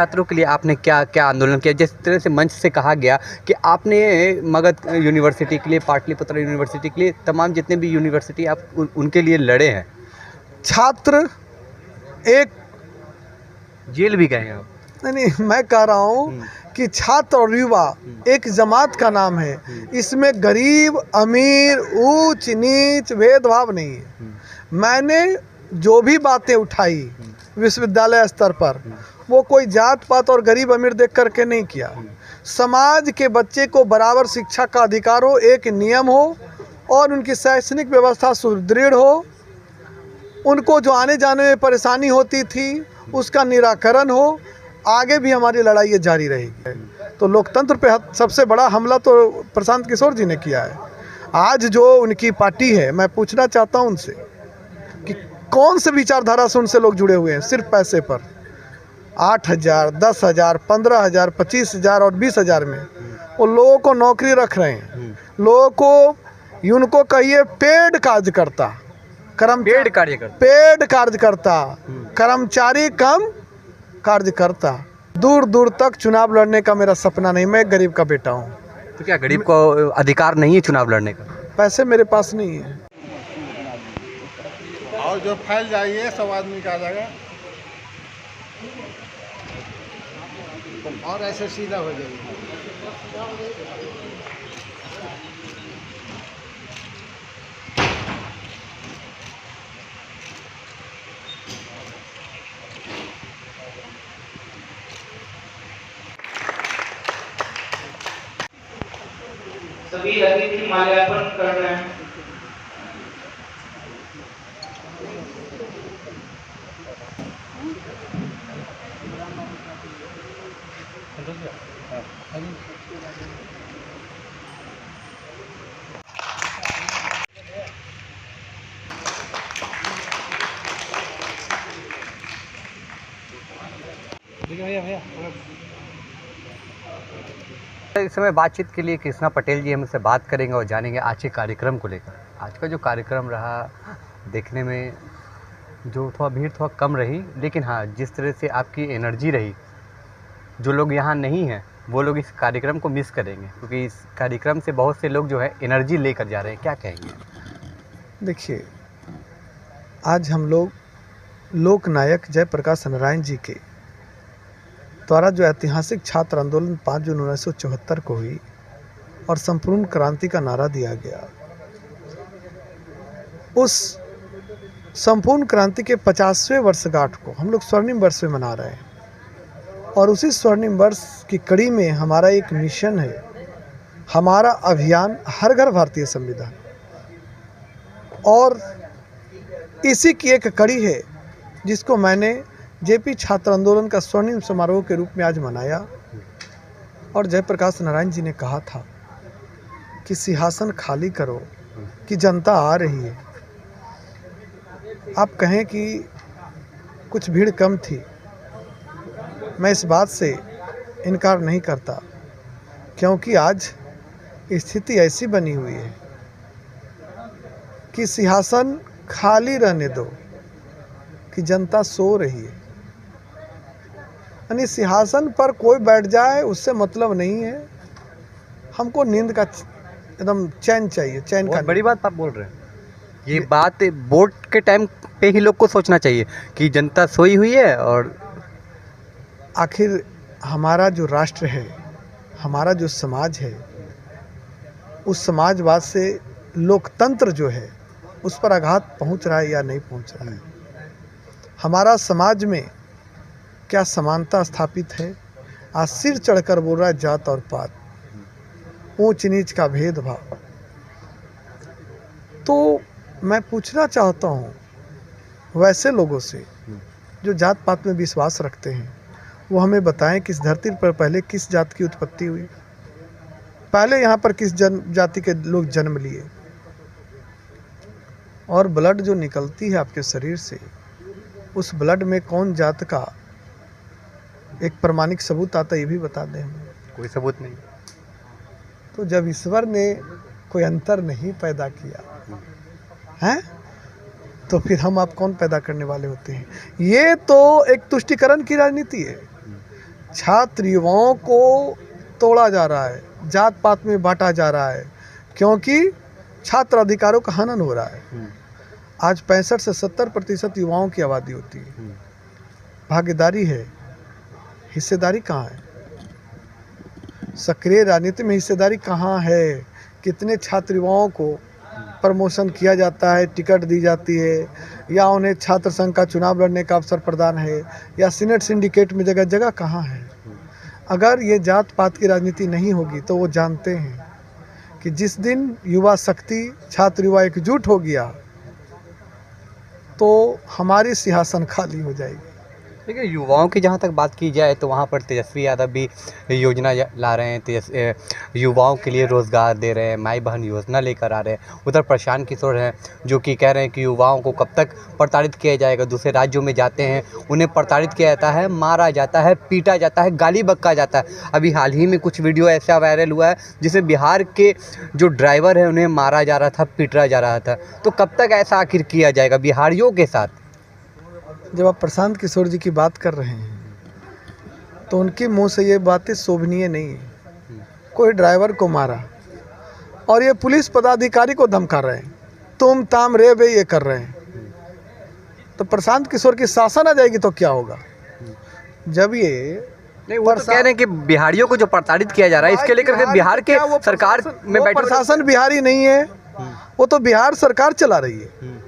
छात्रों के लिए आपने क्या क्या आंदोलन किया? जिस तरह से मंच से कहा गया कि आपने मगध यूनिवर्सिटी के लिए, पाटलिपुत्र यूनिवर्सिटी के लिए, तमाम जितने भी यूनिवर्सिटी आप उनके लिए लड़े हैं। छात्र एक जेल भी गए हैं आप। नहीं, मैं कह रहा हूँ कि छात्र और युवा एक जमात का नाम है। इसमें गरीब अमीर ऊंच नीच भेदभाव नहीं है। मैंने जो भी बातें उठाई विश्वविद्यालय स्तर पर, वो कोई जात पात और गरीब अमीर देख करके नहीं किया। समाज के बच्चे को बराबर शिक्षा का अधिकार हो, एक नियम हो और उनकी शैक्षणिक व्यवस्था सुदृढ़ हो, उनको जो आने जाने में परेशानी होती थी उसका निराकरण हो। आगे भी हमारी लड़ाई ये जारी रहेगी। तो लोकतंत्र पे सबसे बड़ा हमला तो प्रशांत किशोर जी ने किया है। आज जो उनकी पार्टी है, मैं पूछना चाहता हूँ उनसे कि कौन से विचारधारा से उनसे लोग जुड़े हुए हैं। सिर्फ पैसे पर 8,000, 10,000, 15,000, 25,000 और 20,000 में वो लोगों को नौकरी रख रहे हैं। लोगों को उनको कहिए पेड कार्यकर्ता, पेड कार्यकर्ता, कर्मचारी कम कार्यकर्ता। दूर दूर तक चुनाव लड़ने का मेरा सपना नहीं। मैं गरीब का बेटा हूँ। तो क्या गरीब को अधिकार नहीं है चुनाव लड़ने का? पैसे मेरे पास नहीं है। और जो फैल जाइए सब आदमी का आ जाएगा और ऐसे सीधा हो जाएगा। सभी अतिथि माल्यार्पण कर रहे हैं। इस समय बातचीत के लिए कृष्णा पटेल जी हमसे बात करेंगे और जानेंगे आज के कार्यक्रम को लेकर। आज का जो कार्यक्रम रहा, देखने में जो थोड़ा भीड़ थोड़ा कम रही, लेकिन हाँ, जिस तरह से आपकी एनर्जी रही, जो लोग यहाँ नहीं हैं वो लोग इस कार्यक्रम को मिस करेंगे, क्योंकि इस कार्यक्रम से बहुत से लोग जो है एनर्जी लेकर जा रहे हैं। क्या कहेंगे? देखिए, आज हम लोग लोकनायक जयप्रकाश नारायण जी के द्वारा जो ऐतिहासिक छात्र आंदोलन 5 जून 1974 को हुई और संपूर्ण क्रांति का नारा दिया गया, उस संपूर्ण क्रांति के 50वें वर्षगांठ को हम लोग स्वर्णिम वर्ष में मना रहे हैं। और उसी स्वर्णिम वर्ष की कड़ी में हमारा एक मिशन है, हमारा अभियान हर घर भारतीय संविधान, और इसी की एक कड़ी है जिसको मैंने जेपी छात्र आंदोलन का स्वर्णिम समारोह के रूप में आज मनाया। और जयप्रकाश नारायण जी ने कहा था कि सिंहासन खाली करो कि जनता आ रही है। आप कहें कि कुछ भीड़ कम थी, मैं इस बात से इनकार नहीं करता, क्योंकि आज स्थिति ऐसी बनी हुई है कि सिंहासन खाली रहने दो कि जनता सो रही है। यानी सिंहासन पर कोई बैठ जाए उससे मतलब नहीं है, हमको नींद का एकदम चैन चाहिए। चैन का बड़ी बात आप बोल रहे हैं। ये बात वोट के टाइम पे ही लोग को सोचना चाहिए कि जनता सोई हुई है। और आखिर हमारा जो राष्ट्र है, हमारा जो समाज है, उस समाजवाद से लोकतंत्र जो है उस पर आघात पहुंच रहा है या नहीं पहुंच रहा है। हमारा समाज में क्या समानता स्थापित है? आज सिर चढ़कर बोल रहा है जात और पात, ऊंच नीच का भेदभाव। तो मैं पूछना चाहता हूँ वैसे लोगों से जो जात पात में विश्वास रखते हैं, वो हमें बताएं कि इस धरती पर पहले किस जात की उत्पत्ति हुई, पहले यहाँ पर किस जाति के लोग जन्म लिए, और ब्लड जो निकलती है आपके शरीर से, उस ब्लड में कौन जात का एक प्रमाणिक सबूत आता है, ये भी बता दें हमें। कोई सबूत नहीं। तो जब ईश्वर ने कोई अंतर नहीं पैदा किया है, तो फिर हम आप कौन पैदा करने वाले होते हैं? ये तो एक तुष्टिकरण की राजनीति है। छात्र युवाओं को तोड़ा जा रहा है, जात पात में बांटा जा रहा है, क्योंकि छात्र अधिकारों का हनन हो रहा है। आज 65 से 70% युवाओं की आबादी होती है। भागीदारी है, हिस्सेदारी कहाँ है? सक्रिय राजनीति में हिस्सेदारी कहाँ है? कितने छात्र युवाओं को प्रमोशन किया जाता है, टिकट दी जाती है, या उन्हें छात्र संघ का चुनाव लड़ने का अवसर प्रदान है, या सीनेट सिंडिकेट में जगह जगह कहाँ है? अगर ये जात पात की राजनीति नहीं होगी तो वो जानते हैं कि जिस दिन युवा शक्ति, छात्र युवा एकजुट हो गया तो हमारी सिंहासन खाली हो जाएगी। देखिए, युवाओं की जहाँ तक बात की जाए तो वहाँ पर तेजस्वी यादव भी योजना ला रहे हैं, युवाओं के लिए रोज़गार दे रहे हैं, माई बहन योजना लेकर आ रहे हैं। उधर प्रशांत किशोर हैं जो कि कह रहे हैं कि युवाओं को कब तक प्रताड़ित किया जाएगा। दूसरे राज्यों में जाते हैं, उन्हें प्रताड़ित किया जाता है, मारा जाता है, पीटा जाता है, गाली बक्का जाता है। अभी हाल ही में कुछ वीडियो ऐसा वायरल हुआ है जिसमें बिहार के जो ड्राइवर हैं उन्हें मारा जा रहा था, पीटा जा रहा था। तो कब तक ऐसा आखिर किया जाएगा बिहारियों के साथ? जब आप प्रशांत किशोर जी की बात कर रहे हैं तो उनके मुंह से ये बातें शोभनीय नहीं है। कोई ड्राइवर को मारा और ये पुलिस पदाधिकारी को धमका रहे हैं, तुम ताम रे बे ये कर रहे हैं। तो प्रशांत किशोर की शासन आ जाएगी तो क्या होगा? जब ये नहीं, वो तो कह रहे हैं कि बिहारियों को जो प्रताड़ित किया जा रहा है इसके लेकर के बिहार के सरकार में बैठे प्रशासन बिहारी नहीं है, वो तो बिहार सरकार चला रही है।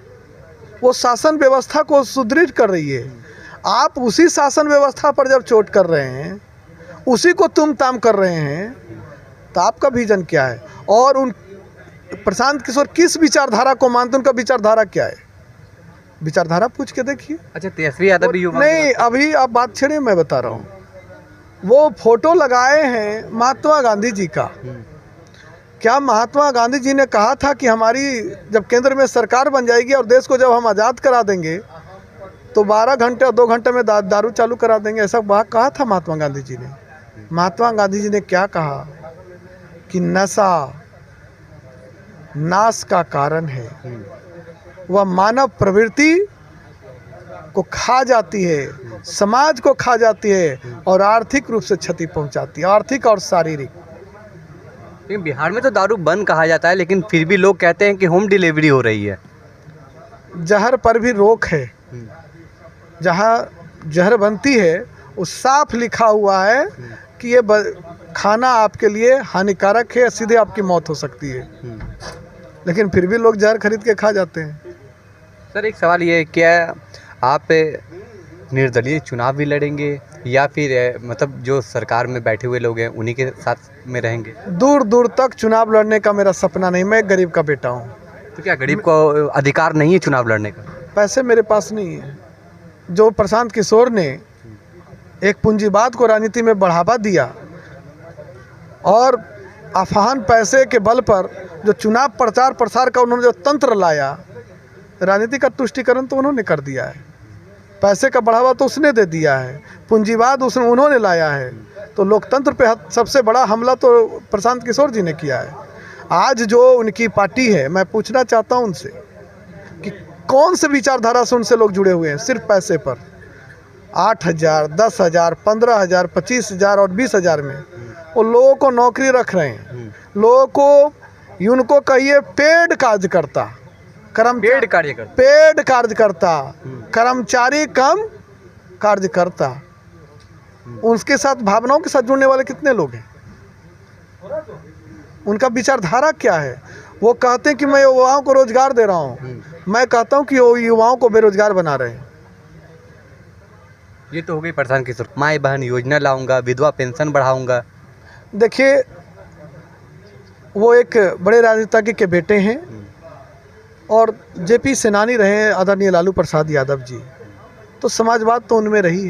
वो शासन व्यवस्था को सुदृढ़ कर रही है। आप उसी शासन व्यवस्था पर जब चोट कर रहे हैं, उसी को तुम ताम कर रहे हैं, तो आपका विजन क्या है? और उन प्रशांत किशोर किस विचारधारा को मानते, उनका विचारधारा क्या है? विचारधारा पूछ के देखिए। अच्छा, तेजस्वी यादव भी नहीं, अभी आप बात छेड़े, मैं बता रहा हूँ। वो फोटो लगाए हैं महात्मा गांधी जी का। क्या महात्मा गांधी जी ने कहा था कि हमारी जब केंद्र में सरकार बन जाएगी और देश को जब हम आज़ाद करा देंगे तो 12 घंटे और 2 घंटे में दारू चालू करा देंगे? ऐसा बात कहा था महात्मा गांधी जी ने। महात्मा गांधी जी ने क्या कहा कि नशा नाश का कारण है, वह मानव प्रवृत्ति को खा जाती है, समाज को खा जाती है और आर्थिक रूप से क्षति पहुंचाती है, आर्थिक और शारीरिक। बिहार में तो दारू बंद कहा जाता है, लेकिन फिर भी लोग कहते हैं कि होम डिलीवरी हो रही है। जहर पर भी रोक है। जहाँ जहर बनती है उस साफ लिखा हुआ है कि ये खाना आपके लिए हानिकारक है, सीधे आपकी मौत हो सकती है, लेकिन फिर भी लोग जहर खरीद के खा जाते हैं। सर, एक सवाल ये है, क्या आप निर्दलीय चुनाव भी लड़ेंगे या फिर मतलब जो सरकार में बैठे हुए लोग हैं उन्हीं के साथ में रहेंगे? दूर दूर तक चुनाव लड़ने का मेरा सपना नहीं। मैं गरीब का बेटा हूँ। तो क्या गरीब को अधिकार नहीं है चुनाव लड़ने का? पैसे मेरे पास नहीं है। जो प्रशांत किशोर ने एक पूंजीवाद को राजनीति में बढ़ावा दिया और अफवाहन पैसे के बल पर जो चुनाव प्रचार प्रसार का उन्होंने जो तंत्र लाया, राजनीति का तुष्टीकरण तो उन्होंने कर दिया है, पैसे का बढ़ावा तो उसने दे दिया है, पूंजीवाद उन्होंने लाया है। तो लोकतंत्र पे सबसे बड़ा हमला तो प्रशांत किशोर जी ने किया है। आज जो उनकी पार्टी है, मैं पूछना चाहता हूं उनसे कि कौन से विचारधारा से उनसे लोग जुड़े हुए हैं? सिर्फ पैसे पर 8,000, 10,000, 15,000, 25,000 और 20,000 में वो लोगों को नौकरी रख रहे हैं। लोगों को उनको कहिए पेड कार्यकर्ता, पेड कार्यकर्ता, कर्मचारी कम कार्यकर्ता। उनके साथ भावनाओं के साथ जुड़ने वाले कितने लोग हैं? उनका विचारधारा क्या है? वो कहते हैं कि मैं युवाओं को रोजगार दे रहा हूँ, मैं कहता हूँ कि वो युवाओं को बेरोजगार बना रहे हैं। ये तो हो गई प्रशांत किशोर। माई बहन योजना लाऊंगा, विधवा पेंशन बढ़ाऊंगा। देखिए, वो एक बड़े राजनीतिज्ञ के बेटे हैं और जेपी सेनानी रहे आदरणीय लालू प्रसाद यादव जी, तो समाजवाद तो उनमें रही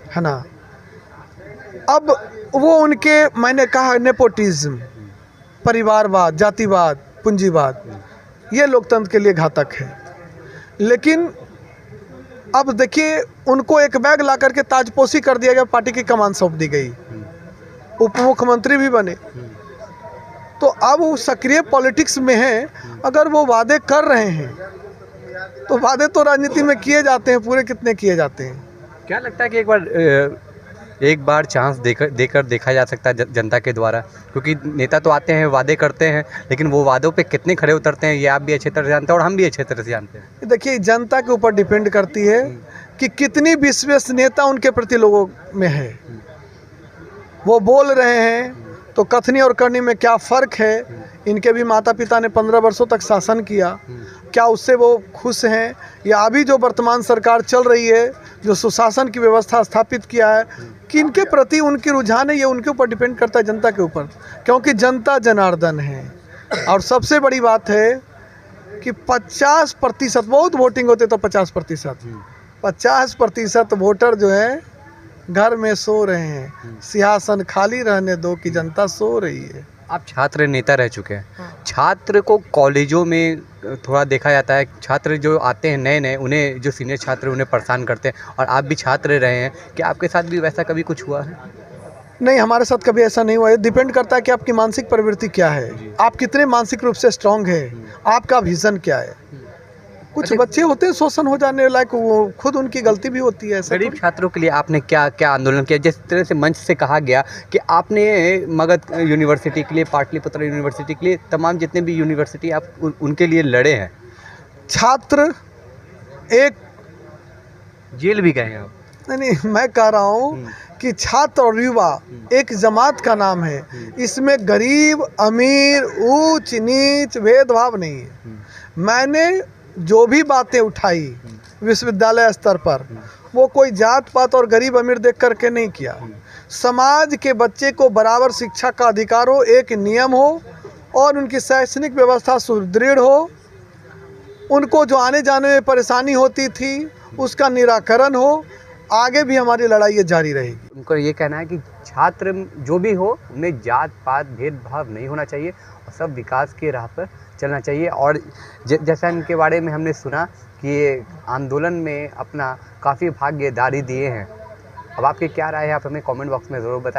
है ना। अब वो उनके, मैंने कहा, नेपोटिज्म, परिवारवाद, जातिवाद, पूंजीवाद, ये लोकतंत्र के लिए घातक है। लेकिन अब देखिए, उनको एक बैग ला करके ताजपोशी कर दिया गया, पार्टी की कमान सौंप दी गई, उप मुख्यमंत्री भी बने। तो अब वो सक्रिय पॉलिटिक्स में हैं। अगर वो वादे कर रहे हैं तो वादे तो राजनीति में किए जाते हैं, पूरे कितने किए जाते हैं। क्या लगता है कि एक बार एक बार चांस देकर देखा जा सकता है जनता के द्वारा, क्योंकि नेता तो आते हैं, वादे करते हैं, लेकिन वो वादों पे कितने खरे उतरते हैं ये आप भी अच्छी तरह से जानते हैं और हम भी अच्छी तरह से जानते हैं। देखिए, जनता के ऊपर डिपेंड करती है कि कितनी विश्वसनीयता उनके प्रति लोगों में है। वो बोल रहे हैं तो कथनी और करनी में क्या फ़र्क है। इनके भी माता पिता ने 15 वर्षों तक शासन किया, क्या उससे वो खुश हैं, या अभी जो वर्तमान सरकार चल रही है जो सुशासन की व्यवस्था स्थापित किया है, कि इनके प्रति उनकी रुझान है, ये उनके ऊपर डिपेंड करता है, जनता के ऊपर, क्योंकि जनता जनार्दन है। और सबसे बड़ी बात है कि 50%, बहुत वोटिंग होते तो 50% वोटर जो है घर में सो रहे हैं। सिंहासन खाली रहने दो कि जनता सो रही है। आप छात्र नेता रह चुके हैं। छात्र को कॉलेजों में थोड़ा देखा जाता है, छात्र जो आते हैं नए नए, उन्हें जो सीनियर छात्र उन्हें परेशान करते हैं, और आप भी छात्र रहे हैं, कि आपके साथ भी वैसा कभी कुछ हुआ है? नहीं, हमारे साथ कभी ऐसा नहीं हुआ है। डिपेंड करता है कि आपकी मानसिक प्रवृत्ति क्या है, आप कितने मानसिक रूप से स्ट्रांग है, आपका विजन क्या है। कुछ बच्चे होते हैं शोषण हो जाने लायक, वो खुद उनकी गलती भी होती है। गरीब छात्रों के लिए आपने क्या क्या आंदोलन किया? जिस तरह से मंच से कहा गया कि आपने मगध यूनिवर्सिटी के लिए, पाटलिपुत्र यूनिवर्सिटी के लिए, तमाम जितने भी यूनिवर्सिटी आप उनके लिए लड़े हैं। छात्र एक जेल भी गए हैं आप? नहीं, मैं कह रहा हूँ कि छात्र और युवा एक जमात का नाम है। इसमें गरीब अमीर, ऊंच नीच भेदभाव नहीं है। मैंने जो भी बातें उठाई विश्वविद्यालय स्तर पर, वो कोई जात पात और गरीब अमीर देख करके नहीं किया। समाज के बच्चे को बराबर शिक्षा का अधिकार हो, एक नियम हो, और उनकी शैक्षणिक व्यवस्था सुदृढ़ हो, उनको जो आने जाने में परेशानी होती थी उसका निराकरण हो। आगे भी हमारी लड़ाई ये जारी रहेगी। उनको ये कहना है कि छात्र जो भी हो, उनमें जात पात भेदभाव नहीं होना चाहिए और सब विकास की राह पर चलना चाहिए। और जैसा इनके बारे में हमने सुना कि ये आंदोलन में अपना काफ़ी भाग्यदारी दिए हैं। अब आपकी क्या राय है, आप हमें कमेंट बॉक्स में ज़रूर बताएं।